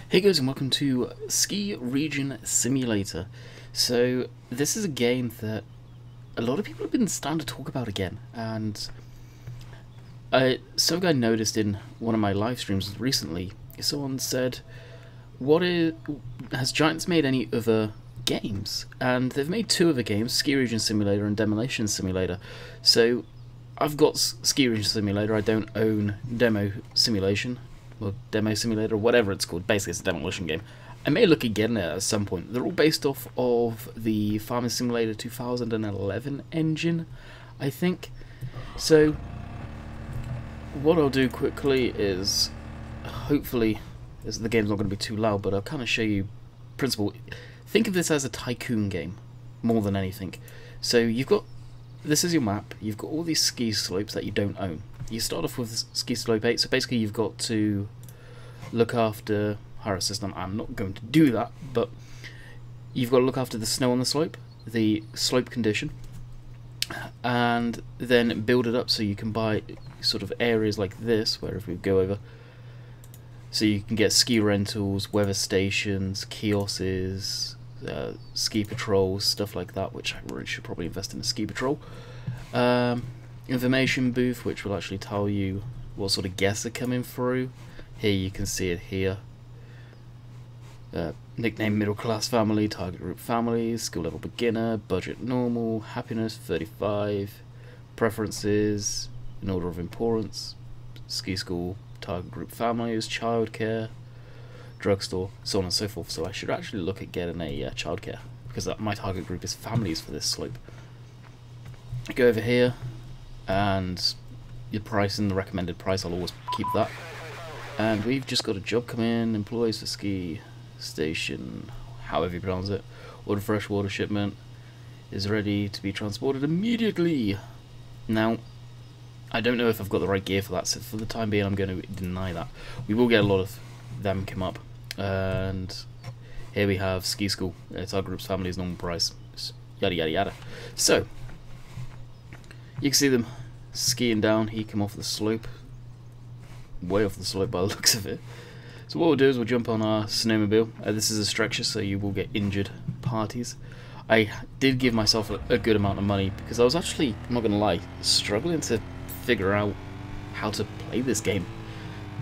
Hey guys, and welcome to Ski Region Simulator. So this is a game that a lot of people have been starting to talk about again, and something I noticed in one of my live streams recently, someone said, has Giants made any other games? And they've made two other games, Ski Region Simulator and Demolition Simulator. So I've got Ski Region Simulator, I don't own Demo Simulation, or Demo Simulator, or whatever it's called. Basically it's a demolition game. I may look again at some point. They're all based off of the Farming Simulator 2011 engine, I think. So what I'll do quickly is, hopefully the game's not going to be too loud, but I'll kind of show you principle. Think of this as a Tycoon game more than anything. So you've got, this is your map, you've got all these ski slopes that you don't own. You start off with ski slope 8, so basically you've got to look after, hire a system, I'm not going to do that, but you've got to look after the snow on the slope, the slope condition, and then build it up so you can buy sort of areas like this, where if we go over, so you can get ski rentals, weather stations, kiosks, ski patrols, stuff like that, which I really should probably invest in a ski patrol. Information booth, which will actually tell you what sort of guests are coming through. Here you can see it here. Nickname middle class family, target group families, skill level beginner, budget normal, happiness 35, preferences in order of importance, ski school, target group families, childcare, drugstore, so on and so forth. So I should actually look at getting a childcare, because my target group is families for this slope. I go over here, and your price and the recommended price, I'll always keep that. And we've just got a job come in, employees for ski station, however you pronounce it, order fresh water shipment, is ready to be transported immediately. Now, I don't know if I've got the right gear for that, so for the time being I'm going to deny that. We will get a lot of them come up, and here we have ski school, it's our group's family's normal price, yada yada yada. So, you can see them skiing down. He come off the slope, way off the slope by the looks of it. So what we'll do is we'll jump on our snowmobile. This is a structure, so you will get injured parties. I did give myself a good amount of money, because I was actually, I'm not going to lie, struggling to figure out how to play this game.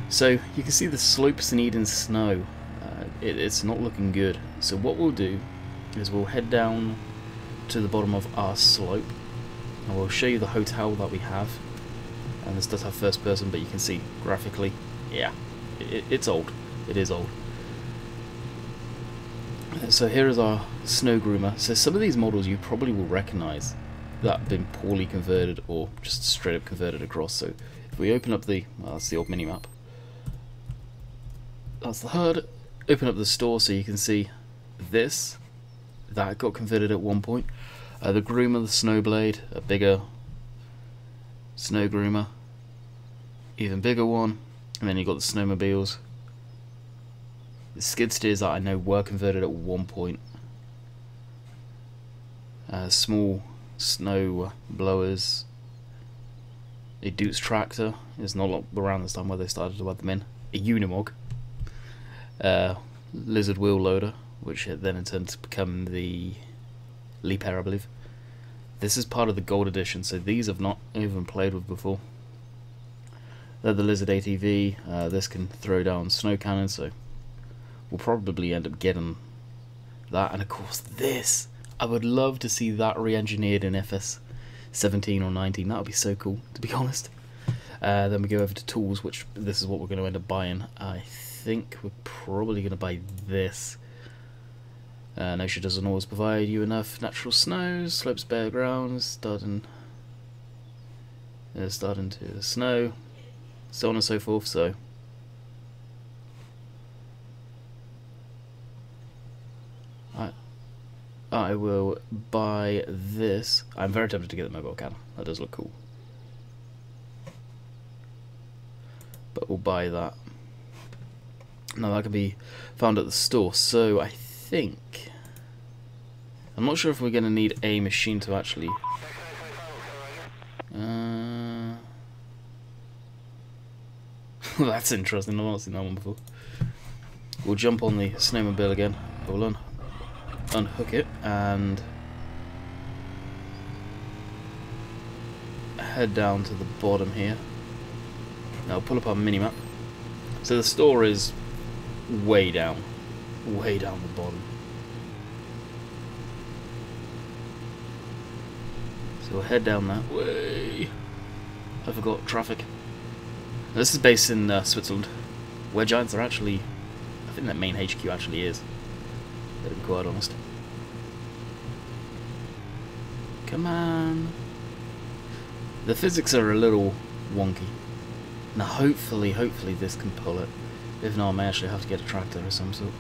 So you can see the slopes needing snow. It's not looking good. So what we'll do is we'll head down to the bottom of our slope, and we'll show you the hotel that we have. And this does have first person, but you can see graphically, yeah, it's old. It is old. So here is our snow groomer. So some of these models you probably will recognize that have been poorly converted or just straight up converted across. So if we open up the, well, that's the old mini map. That's the HUD. Open up the store so you can see this. That got converted at one point. The groomer, the snowblade, a bigger snow groomer, even bigger one, and then you got the snowmobiles. The skid steers that I know were converted at one point. Small snow blowers. A Dutz tractor is not around this time where they started to add them in. A Unimog. Lizard wheel loader, which then in turn to become the Leap Air, I believe. This is part of the gold edition, so these I've not even played with before. They're the Lizard ATV. This can throw down snow cannons, so we'll probably end up getting that. And of course this, I would love to see that re-engineered in FS 17 or 19. That would be so cool, to be honest. Then we go over to tools, which this is what we're going to end up buying. I think we're probably going to buy this. Nature doesn't always provide you enough natural snows, slopes bare grounds, starting to snow, so on and so forth. So I will buy this. I'm very tempted to get the mobile cannon. That does look cool, but we'll buy that. Now that can be found at the store. So I think, I'm not sure if we're going to need a machine to actually that's interesting, I've not seen that one before. We'll jump on the snowmobile again. We'll unhook it and head down to the bottom here. Now pull up our minimap. So the store is way down the bottom. So we'll head down that way. I forgot traffic. This is based in Switzerland, where Giants are actually, I think that main HQ actually is, to be quite honest. Come on. The physics are a little wonky. Now hopefully this can pull it. If not, I may actually have to get a tractor of some sort.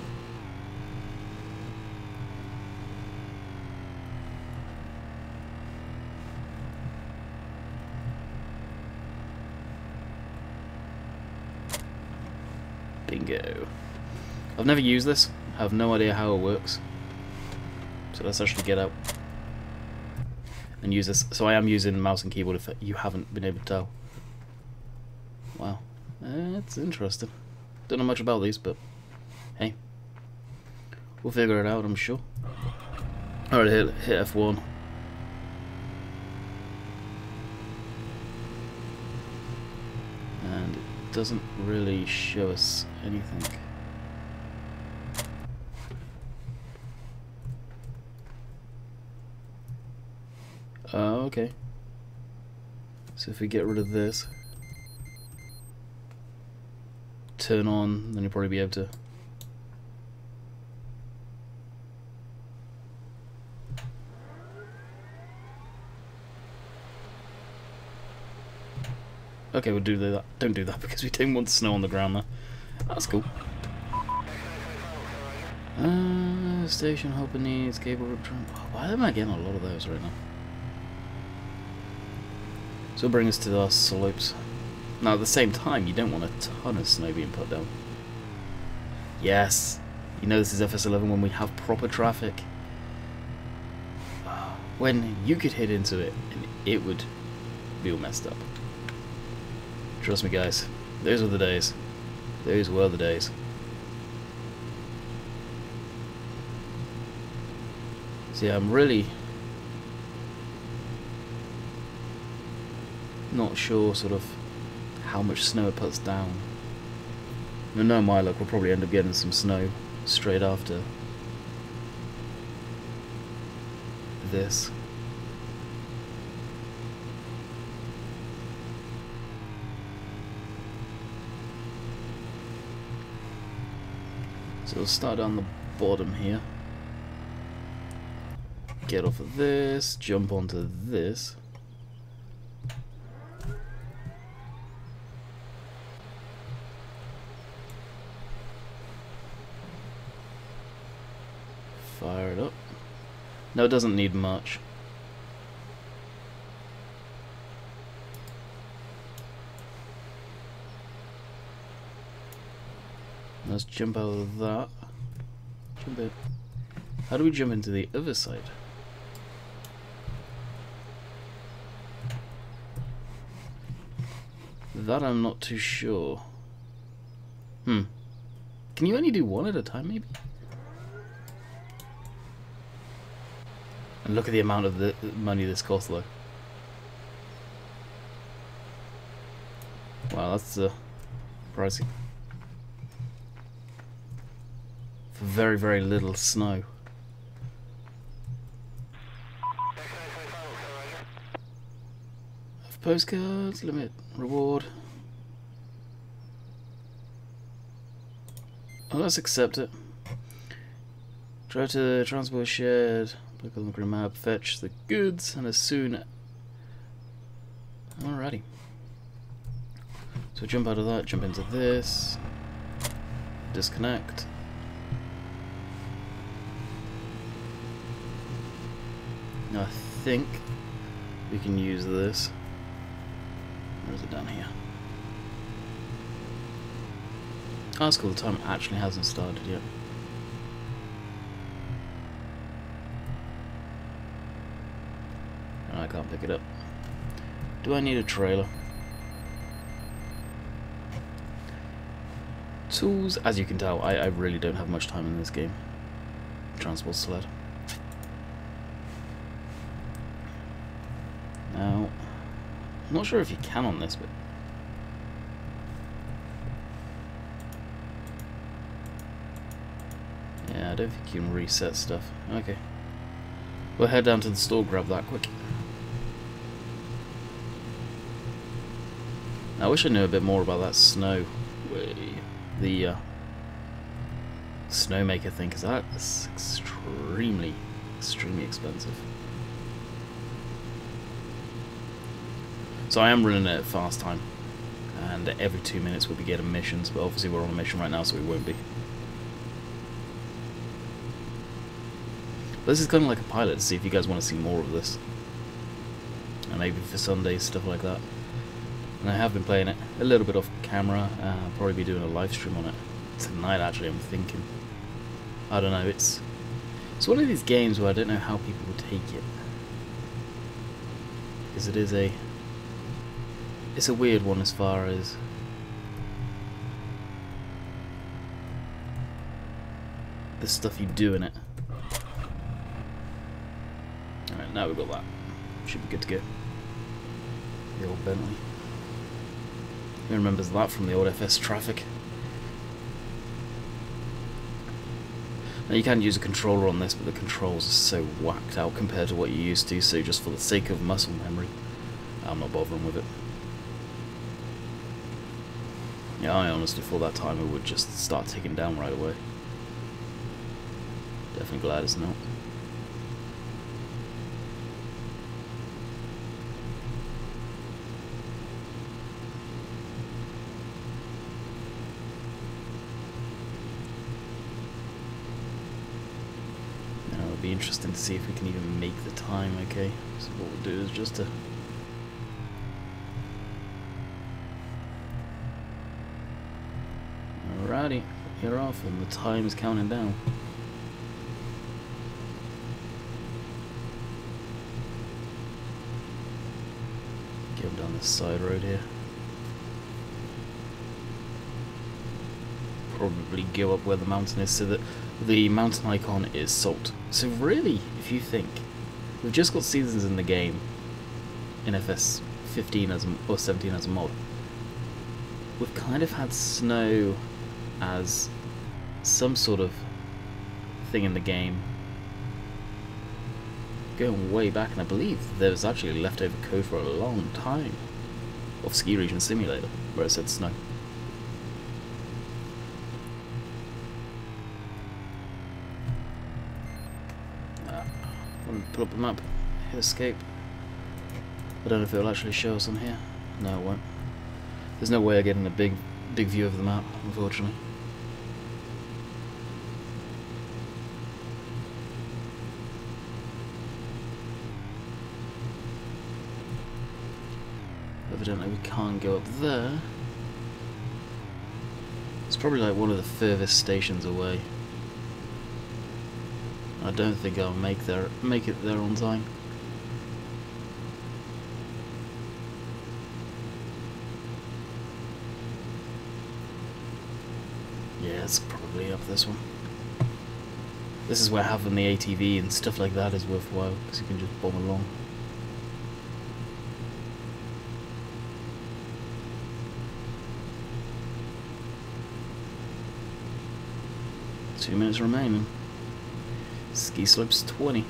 Bingo. I've never used this. I have no idea how it works. So let's actually get out and use this. So I am using mouse and keyboard if you haven't been able to tell. Wow. It's interesting. Don't know much about these, but hey. We'll figure it out, I'm sure. Alright, hit F1. And it doesn't really show us anything. Oh, okay. So if we get rid of this, turn on, then you'll probably be able to. Okay, we'll do that. Don't do that because we don't want snow on the ground there. That's cool. Station helper needs cable rip trim. Why am I getting a lot of those right now? So it'll bring us to our slopes. Now at the same time, you don't want a ton of snow being put down. Yes! You know this is FS11 when we have proper traffic. When you could hit into it and it would be all messed up. Trust me guys, those were the days. Those were the days. So yeah, I'm really not sure sort of how much snow it puts down. No, my luck, we'll probably end up getting some snow straight after this. So we'll start down the bottom here. Get off of this, jump onto this. Fire it up. No, it doesn't need much. Let's jump out of that. Jump in. How do we jump into the other side? That I'm not too sure. Can you only do one at a time, maybe? And look at the amount of the money this costs, though. Wow, that's pricey. For very, very little snow. Postcards, limit, reward. Oh, let's accept it. Drive to the transport shed, click on the green map, fetch the goods, and as soon. Alrighty. So jump out of that, jump into this, disconnect. Now I think we can use this. Where is it down here? Oh, that's cool, the time actually hasn't started yet. And I can't pick it up. Do I need a trailer? Tools, as you can tell, I really don't have much time in this game. Transport sled. Now, I'm not sure if you can on this, but yeah, I don't think you can reset stuff. Okay. We'll head down to the store, grab that quick. I wish I knew a bit more about that snow. The snowmaker thing, because that is extremely expensive. So I am running it at fast time, and every 2 minutes we'll be getting missions, but obviously we're on a mission right now, so we won't be. But this is kind of like a pilot to see if you guys want to see more of this, and maybe for Sundays, stuff like that. And I have been playing it a little bit off camera. I'll probably be doing a live stream on it tonight, actually, I'm thinking. I don't know, it's one of these games where I don't know how people will take it, because it is it's a weird one as far as the stuff you do in it. Alright, now we've got that. Should be good to go. The old Bentley. Who remembers that from the old FS traffic? Now you can use a controller on this, but the controls are so whacked out compared to what you're used to, so just for the sake of muscle memory, I'm not bothering with it. Yeah, I honestly thought that timer would just start ticking down right away. Definitely glad it's not. It'll be interesting to see if we can even make the time, okay? So what we'll do is just to... Alrighty, you're off and the time is counting down. Going down this side road here. Probably go up where the mountain is, so that the mountain icon is salt. So really, if you think, we've just got seasons in the game in FS 15 or 17 as a mod. We've kind of had snow as some sort of thing in the game going way back, and I believe there was actually leftover code for a long time of Ski Region Simulator where it said snow. I'm gonna pull up the map, hit escape. I don't know if it'll actually show us on here. No, it won't. There's no way of getting a big view of the map, unfortunately. Evidently we can't go up there. It's probably like one of the furthest stations away. I don't think I'll make it there on time. Yeah, it's probably up this one. This is where having the ATV and stuff like that is worthwhile, because you can just bomb along. Two minutes remaining. Ski slopes 20.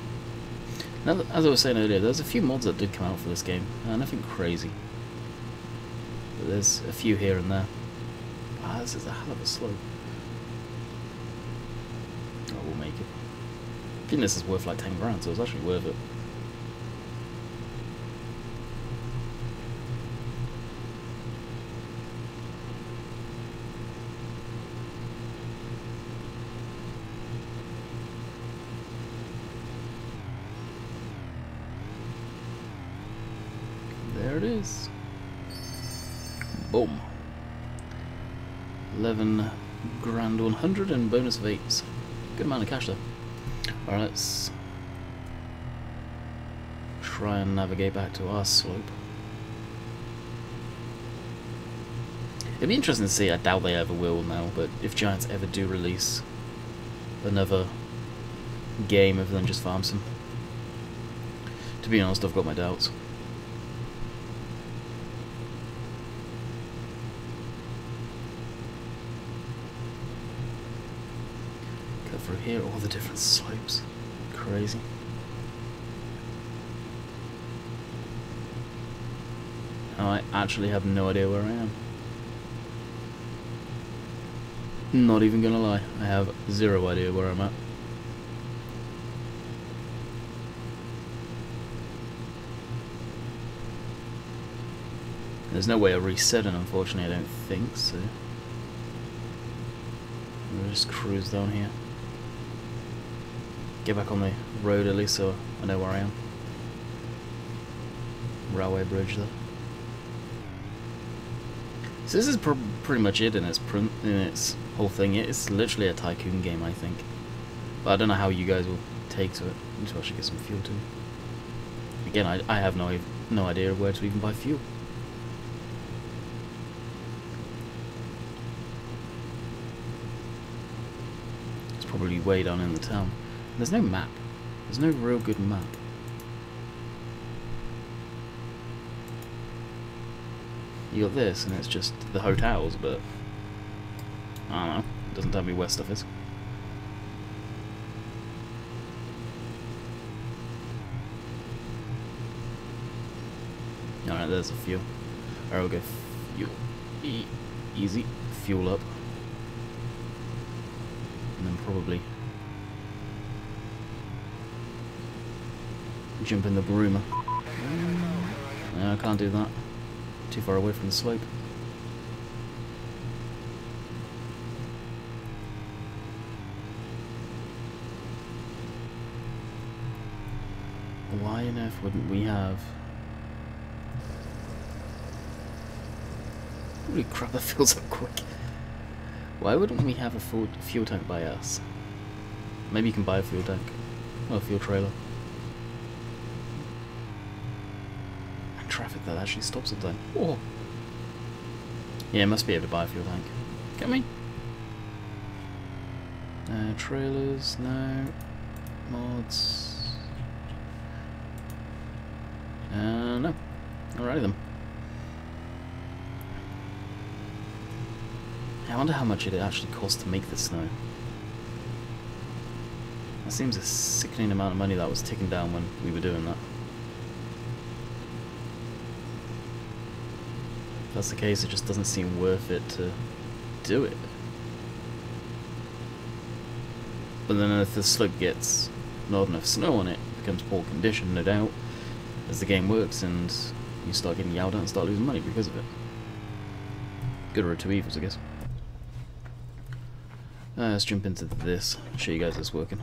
Now, as I was saying earlier, there's a few mods that did come out for this game. Nothing crazy. But there's a few here and there. Ah, this is a hell of a slope. Oh, we'll make it. I think this is worth like 10 grand, so it's actually worth it. There it is. Boom. 11 grand 100 and bonus of 8s. Good amount of cash though. Alright, let's try and navigate back to our slope. It'd be interesting to see. I doubt they ever will now, but if Giants ever do release another game other than just Farm Sim, to be honest, I've got my doubts. Cut through here, all the different slopes. Crazy. Oh, I actually have no idea where I am. Not even gonna lie, I have zero idea where I'm at. There's no way of resetting, unfortunately, I don't think, so we'll just cruise down here. Get back on the road at least so I know where I am. Railway bridge there. So this is pretty much it in its whole thing. It's literally a Tycoon game, I think. But I don't know how you guys will take to it. I need to actually get some fuel too. Again, I have no idea where to even buy fuel. It's probably way down in the town. There's no map. There's no real good map. You got this, and it's just the hotels, but I don't know. It doesn't tell me where stuff is. Alright, there's a fuel. Alright, we'll go fuel. Easy. Fuel up. And then probably jump in the groomer. No, I can't do that. Too far away from the slope. Why on earth wouldn't we have... Holy crap, that fills up quick. Why wouldn't we have a full fuel tank by us? Maybe you can buy a fuel tank. Oh, a fuel trailer. Traffic that actually stops at that. Oh. Yeah, must be able to buy a fuel tank. Get me? Trailers, no. Mods. No. Alrighty then. I wonder how much it actually costs to make the snow. That seems a sickening amount of money that was ticking down when we were doing that. If that's the case, it just doesn't seem worth it to do it. But then if the slope gets not enough snow on it, it becomes poor condition, no doubt, as the game works, and you start getting yelled at and start losing money because of it. Good or two evils, I guess. Let's jump into this, show you guys this working.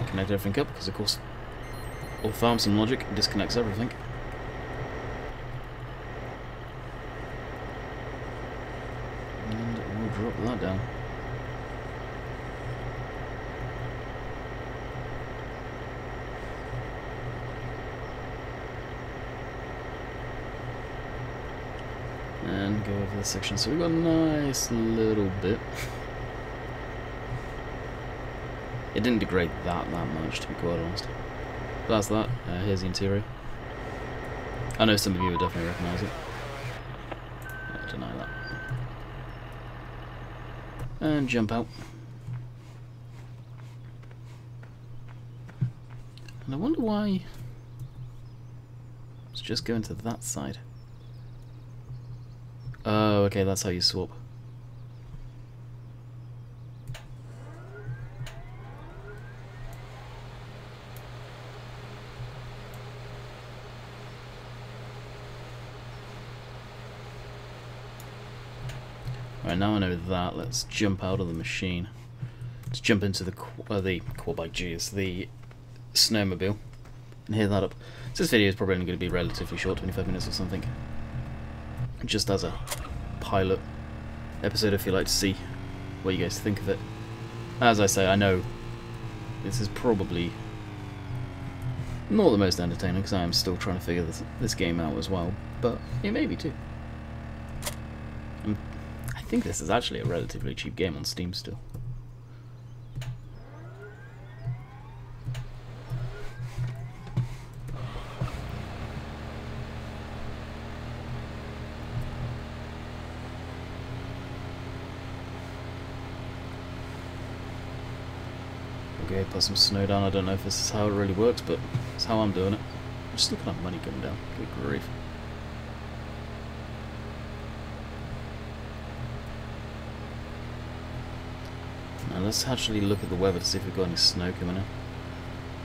Connect everything up, because of course all Farm Sim logic disconnects everything. And we'll drop that down. And go over this section. So we've got a nice little bit. It didn't degrade that much, to be quite honest. But that's that. Here's the interior. I know some of you would definitely recognise it. I'll deny that. And jump out. And I wonder why it's just going to that side. Oh, okay, that's how you swap. Alright, now I know that, let's jump out of the machine. Let's jump into the quad bike, geez, the snowmobile, and hear that up. So this video is probably only going to be relatively short, 25 minutes or something. Just as a pilot episode, if you like to see what you guys think of it. As I say, I know this is probably not the most entertaining, because I am still trying to figure this game out as well, but it may be too. think this is actually a relatively cheap game on Steam still. Okay, put some snow down. I don't know if this is how it really works, but it's how I'm doing it. I'm just looking at money coming down. Good grief. Now let's actually look at the weather to see if we've got any snow coming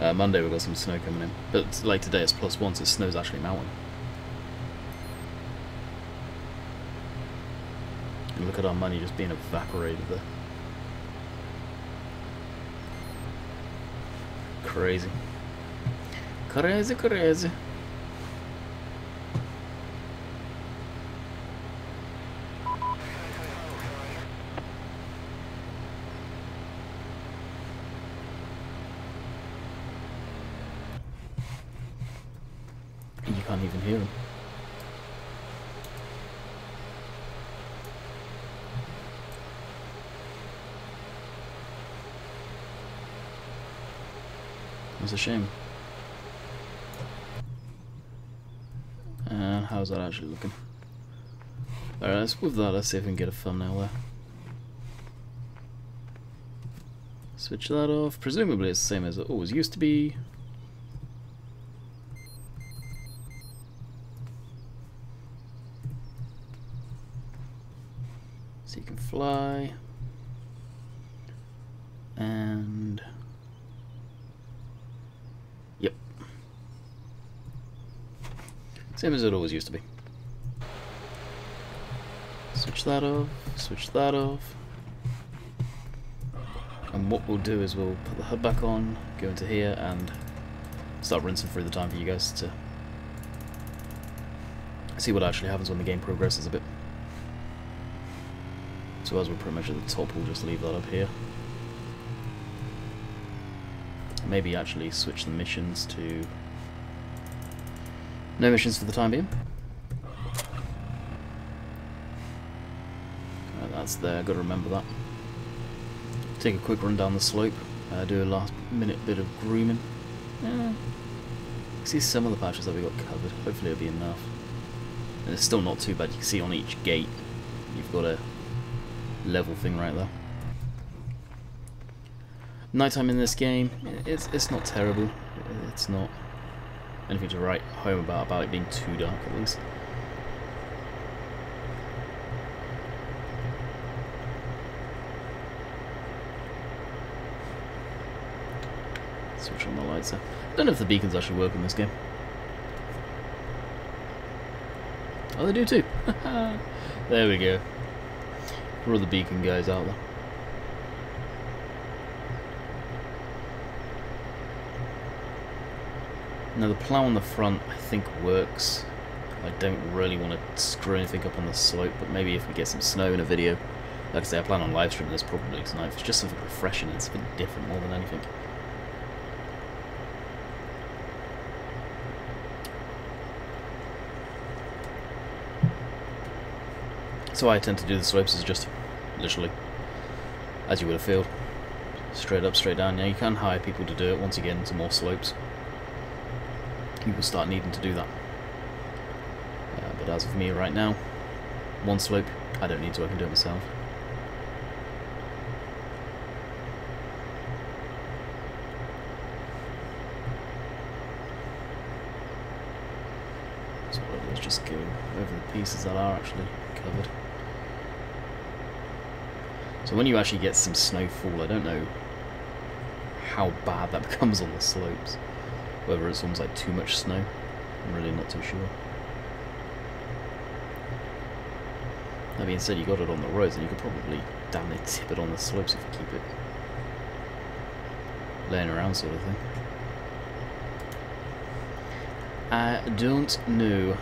in. Monday we've got some snow coming in, but like today it's +1, so it snow's actually melting. And look at our money just being evaporated there. Crazy. Crazy, crazy. You can't even hear them. It's a shame. And how's that actually looking? Alright, with that, let's see if we can get a thumbnail there. Switch that off. Presumably it's the same as it always used to be. So you can fly. And... yep. Same as it always used to be. Switch that off, switch that off. And what we'll do is we'll put the HUD back on, go into here and start rinsing through the time for you guys to see what actually happens when the game progresses a bit. So as we're pretty much at the top, we'll just leave that up here. Maybe actually switch the missions to no missions for the time being. Right, that's there, gotta remember that. Take a quick run down the slope, do a last minute bit of grooming. See some of the patches that we got covered, hopefully it'll be enough. And it's still not too bad, you can see on each gate you've got a level thing right there. Nighttime in this game, it's not terrible. It's not anything to write home about it being too dark at least. Switch on the lights there. I don't know if the beacons actually work in this game. Oh, they do too. There we go. For all the beacon guys out there. Now the plough on the front I think works. I don't really want to screw anything up on the slope, but maybe if we get some snow in a video. Like I say, I plan on live streaming this probably tonight. It's just something refreshing, it's something different more than anything. So I tend to do the slopes is just literally as you would a field. Straight up, straight down. Now you can hire people to do it once you get into more slopes. People start needing to do that. But as of me right now, one slope, I don't need to, I can do it myself. So let's just go over the pieces that are actually covered. So when you actually get some snowfall, I don't know how bad that becomes on the slopes. Whether it's almost like too much snow, I'm really not too sure. That being said, you got it on the roads, and you could probably damn near tip it on the slopes if you keep it laying around, sort of thing. I don't know.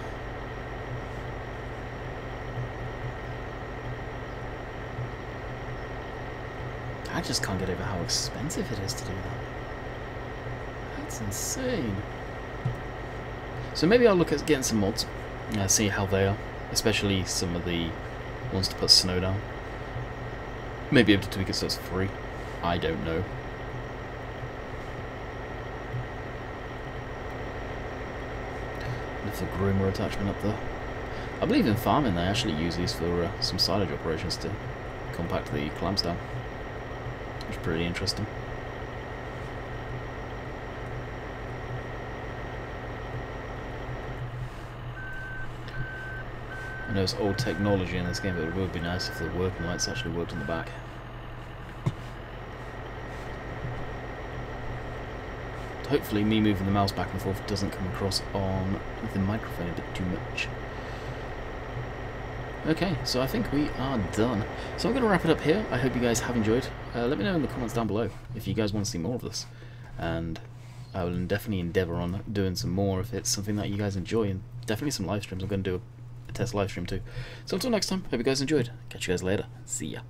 I just can't get over how expensive it is to do that. That's insane. So maybe I'll look at getting some mods, see how they are, especially some of the wants to put snow down. Maybe able to tweak it so it's free. I don't know. Lift the groomer attachment up there. I believe in farming they actually use these for some silage operations to compact the clamps down. Which is pretty interesting. I know it's old technology in this game, but it would be nice if the working lights actually worked on the back. Hopefully me moving the mouse back and forth doesn't come across on the microphone a bit too much. Okay, so I think we are done. So I'm going to wrap it up here. I hope you guys have enjoyed. Let me know in the comments down below if you guys want to see more of this. And I will definitely endeavour on doing some more if it's something that you guys enjoy. And definitely some live streams. I'm going to do a test live stream too. So until next time, hope you guys enjoyed. Catch you guys later. See ya.